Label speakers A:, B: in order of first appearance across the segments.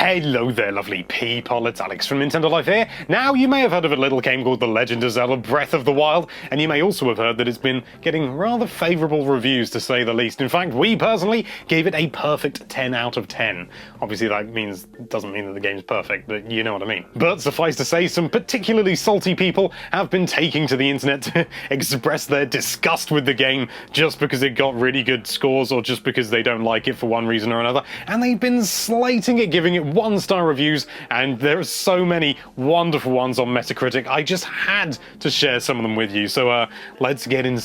A: Hello there, lovely people, it's Alex from Nintendo Life here. Now, you may have heard of a little game called The Legend of Zelda Breath of the Wild, and you may also have heard that it's been getting rather favourable reviews, to say the least. In fact, we personally gave it a perfect 10 out of 10. Obviously, that doesn't mean that the game's perfect, but you know what I mean. But suffice to say, some particularly salty people have been taking to the internet to express their disgust with the game just because it got really good scores, or just because they don't like it for one reason or another, and they've been slating it, giving it 1-star reviews, and there are so many wonderful ones on Metacritic. I just had to share some of them with you. So let's get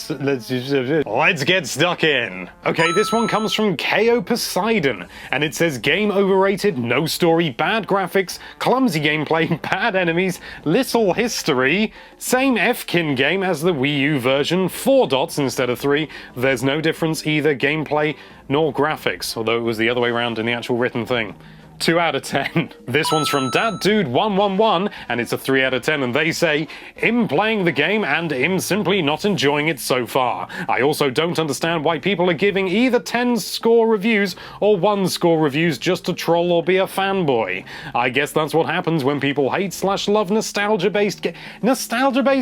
A: stuck in. Okay, this one comes from KO Poseidon, and it says game overrated, no story, bad graphics, clumsy gameplay, bad enemies, little history, same Fkin game as the Wii U version, 4 dots instead of 3. There's no difference either gameplay nor graphics, although it was the other way around in the actual written thing. 2 out of 10. This one's from DadDude111, and it's a 3 out of 10, and they say, "Im playing the game and im simply not enjoying it so far. I also don't understand why people are giving either 10-score reviews or 1-score reviews just to troll or be a fanboy. I guess that's what happens when people hate/love nostalgia-based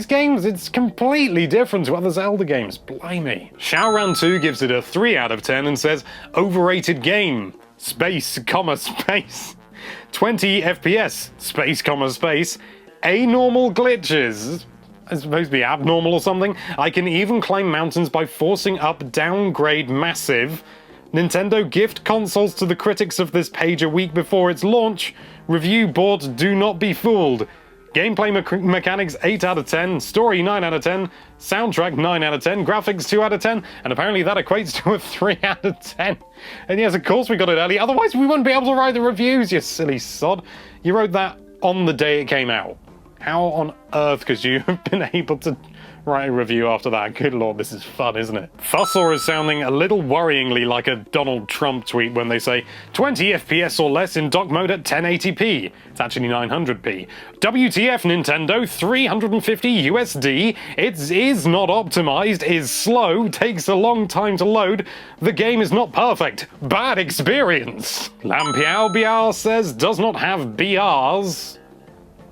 A: games. It's completely different to other Zelda games. Blimey." Shaoran2 gives it a 3 out of 10 and says, "Overrated game. Space, 20 FPS, space, anormal glitches." It's supposed to be abnormal or something. "I can even climb mountains by forcing up downgrade massive. Nintendo gift consoles to the critics of this page a week before its launch. Review board, do not be fooled. Gameplay mechanics 8 out of 10, story 9 out of 10, soundtrack 9 out of 10, graphics 2 out of 10, and apparently that equates to a 3 out of 10. And yes, of course we got it early, otherwise we wouldn't be able to write the reviews, you silly sod. You wrote that on the day it came out. How on earth could you have been able to write a review after that? Good lord, this is fun, isn't it? Fussor is sounding a little worryingly like a Donald Trump tweet when they say 20 FPS or less in dock mode at 1080p. It's actually 900p. WTF Nintendo, 350 USD. It is not optimized, is slow, takes a long time to load. The game is not perfect. Bad experience. Lampiao says does not have BRs.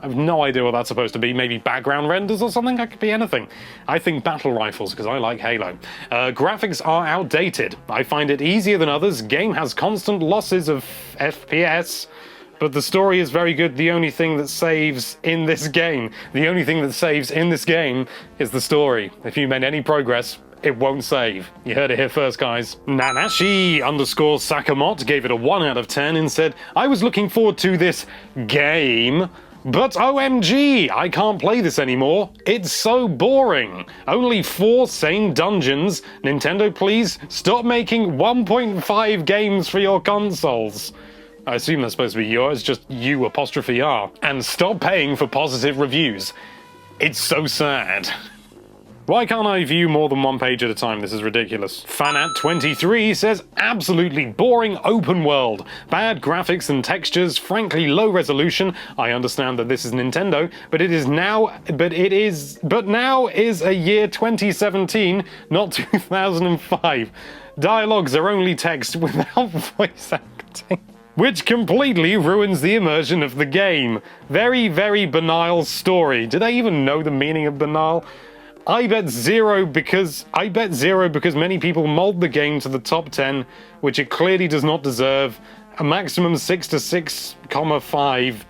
A: I have no idea what that's supposed to be. Maybe background renders or something? That could be anything. I think battle rifles, because I like Halo. Graphics are outdated. I find it easier than others. Game has constant losses of FPS, but the story is very good. The only thing that saves in this game is the story. If you made any progress, it won't save. You heard it here first, guys. Nanashi_Sakamot gave it a 1 out of 10 and said, "I was looking forward to this game, but OMG, I can't play this anymore. It's so boring. Only 4 same dungeons. Nintendo, please stop making 1.5 games for your consoles." I assume that's supposed to be yours, just U''R. "And stop paying for positive reviews. It's so sad. Why can't I view more than 1 page at a time? This is ridiculous." Fanat23 says, "Absolutely boring open world. Bad graphics and textures, frankly low resolution. I understand that this is Nintendo, but now is a year 2017, not 2005. Dialogues are only text without voice acting, which completely ruins the immersion of the game. Very, very banal story." Do they even know the meaning of banal? I bet zero because many people mold the game to the top 10, which it clearly does not deserve. A maximum 6 to 6,5 ...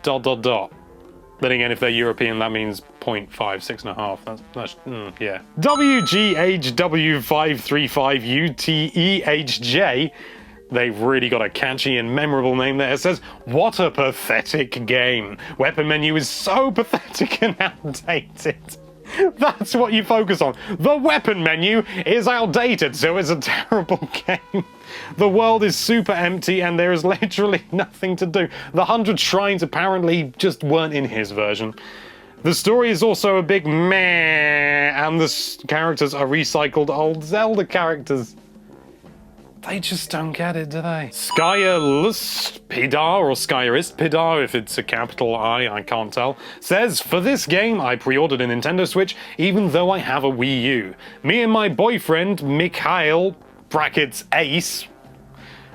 A: Then again, if they're European, that means 0.5, 6.5. Yeah. WGHW535UTEHJ, they've really got a catchy and memorable name there. It says, "What a pathetic game. Weapon menu is so pathetic and outdated." That's what you focus on. The weapon menu is outdated, so it's a terrible game. The world is super empty and there is literally nothing to do. The 100 shrines apparently just weren't in his version. The story is also a big meh, and the characters are recycled old Zelda characters. They just don't get it, do they? Skyristpidar, or Skyristpidar, if it's a capital I can't tell, says, "For this game, I pre-ordered a Nintendo Switch, even though I have a Wii U. Me and my boyfriend, Mikhail, brackets Ace,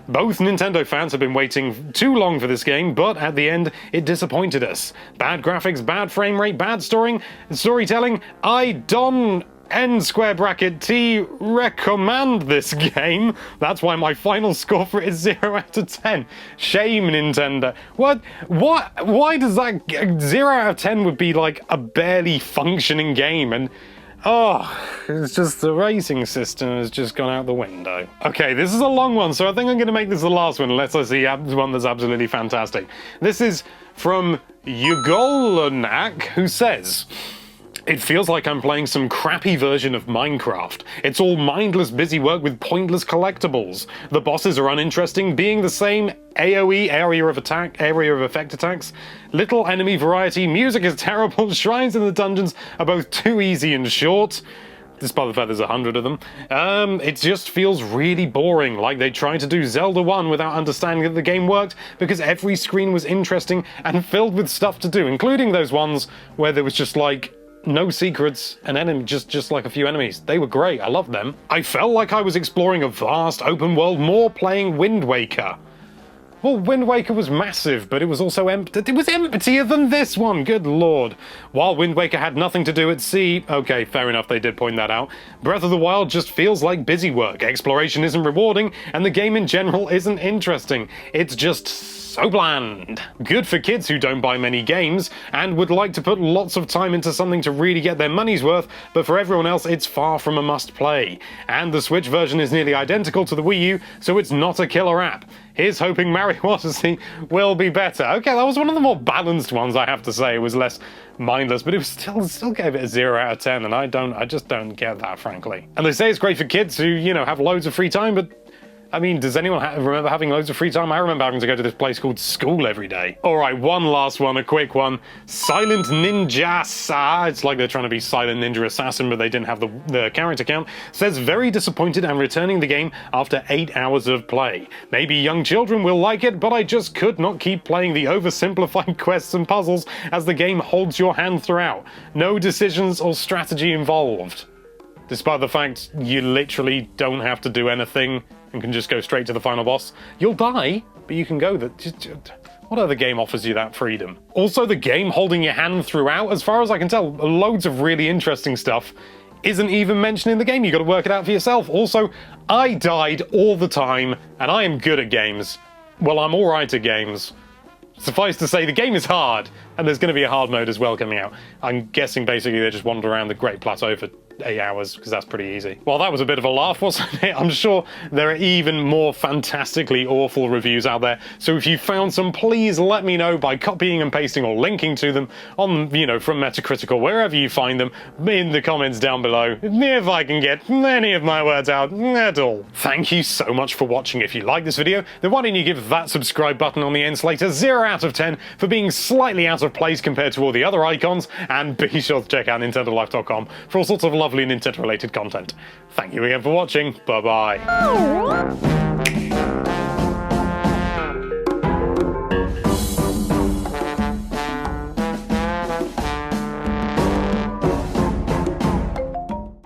A: Both Nintendo fans have been waiting too long for this game, but at the end, it disappointed us. Bad graphics, bad frame rate, bad storytelling. I don't N square bracket T recommend this game. That's why my final score for it is 0 out of 10. Shame, Nintendo. What? Why does that 0 out of 10 would be like a barely functioning game? And it's just the racing system has just gone out the window. Okay, this is a long one, so I think I'm going to make this the last one unless I see one that's absolutely fantastic. This is from Yugolanak, who says, "It feels like I'm playing some crappy version of Minecraft. It's all mindless busy work with pointless collectibles. The bosses are uninteresting, being the same AoE, area of effect attacks. Little enemy variety, music is terrible, shrines in the dungeons are both too easy and short." Despite the fact there's 100 of them. It just feels really boring, like they tried to do Zelda 1 without understanding that the game worked, because every screen was interesting and filled with stuff to do, including those ones where there was just like no secrets, an enemy, just like a few enemies. They were great, I loved them. I felt like I was exploring a vast open world more playing Wind Waker. Well, Wind Waker was massive, but it was also empty. It was emptier than this one, good lord. While Wind Waker had nothing to do at sea, okay, fair enough, they did point that out. Breath of the Wild just feels like busy work. Exploration isn't rewarding, and the game in general isn't interesting. It's just so bland. Good for kids who don't buy many games and would like to put lots of time into something to really get their money's worth, but for everyone else it's far from a must-play. And the Switch version is nearly identical to the Wii U, so it's not a killer app. Here's hoping Mario Odyssey will be better. Okay, that was one of the more balanced ones, I have to say. It was less mindless, but it was still gave it a 0 out of 10, and I just don't get that, frankly. And they say it's great for kids who, have loads of free time, but I mean, does anyone remember having loads of free time? I remember having to go to this place called school every day. Alright, one last one, a quick one. Silent Ninja Sa, it's like they're trying to be Silent Ninja Assassin, but they didn't have the character count, says, "Very disappointed and returning the game after 8 hours of play. Maybe young children will like it, but I just could not keep playing the oversimplified quests and puzzles as the game holds your hand throughout. No decisions or strategy involved." Despite the fact you literally don't have to do anything and can just go straight to the final boss. You'll die, but you can go. What other game offers you that freedom? Also, the game holding your hand throughout, as far as I can tell, loads of really interesting stuff isn't even mentioned in the game. You got to work it out for yourself. Also, I died all the time, and I am good at games. Well, I'm alright at games. Suffice to say, the game is hard, and there's going to be a hard mode as well coming out. I'm guessing basically they just wander around the Great Plateau for 8 hours, because that's pretty easy. Well, that was a bit of a laugh, wasn't it? I'm sure there are even more fantastically awful reviews out there, so if you found some, please let me know by copying and pasting or linking to them on, from Metacritic or wherever you find them in the comments down below, if I can get any of my words out at all. Thank you so much for watching. If you like this video, then why don't you give that subscribe button on the end slate a 0 out of 10 for being slightly out of place compared to all the other icons, and be sure to check out nintendolife.com for all sorts of lovely Nintendo-related content. Thank you again for watching. Bye-bye.